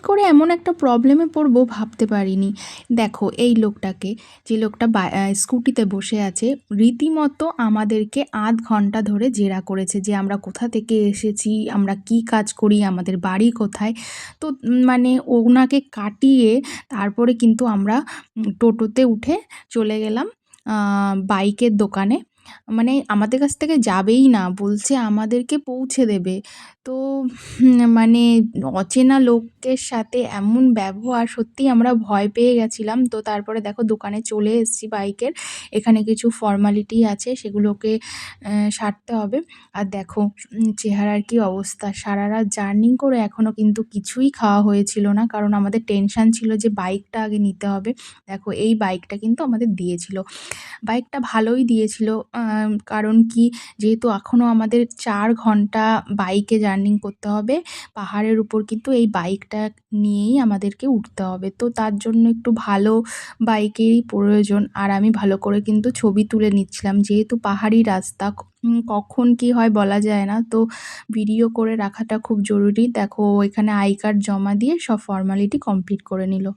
করে এমন একটা প্রবলেমে পড়বো ভাবতে পারিনি। দেখো এই লোকটাকে, যে লোকটা স্কুটিতে বসে আছে, রীতিমতো আমাদেরকে আধ ঘন্টা ধরে জেরা করেছে যে আমরা কোথা থেকে এসেছি, আমরা কি কাজ করি, আমাদের বাড়ি কোথায়। তো মানে ওনাকে কাটিয়ে তারপরে কিন্তু আমরা টোটোতে উঠে চলে গেলাম বাইকের দোকানে। মানে আমাদের কাছ থেকে যাবেই না, বলছে আমাদেরকে পৌঁছে দেবে। তো মানে অচেনা লোকের সাথে এমন ব্যবহার, সত্যিই আমরা ভয় পেয়ে গেছিলাম। তো তারপরে দেখো দোকানে চলে এসেছি বাইকের। এখানে কিছু ফর্মালিটি আছে, সেগুলোকে সারতে হবে। আর দেখো চেহারার কি অবস্থা! সারারাত জার্নি করে এখনও কিন্তু কিছুই খাওয়া হয়েছিল না, কারণ আমাদের টেনশন ছিল যে বাইকটা আগে নিতে হবে। দেখো এই বাইকটা কিন্তু আমাদের দিয়েছিল। বাইকটা ভালোই দিয়েছিল। কারণ কি, যেহেতু এখনও আমাদের ৪ ঘন্টা বাইকে জার্নি করতে হবে, পাহাড়ের উপর কিন্তু এই বাইকটা নিয়েই আমাদেরকে উঠতে হবে। তো তার জন্য একটু ভালো বাইকেরই প্রয়োজন। আর আমি ভালো করে কিন্তু ছবি তুলে নিচ্ছিলাম, যেহেতু পাহাড়ি রাস্তা, কখন কি হয় বলা যায় না। তো ভিডিও করে রাখাটা খুব জরুরি। দেখো ও এখানে আই কার্ড জমা দিয়ে সব ফর্মালিটি কমপ্লিট করে নিল।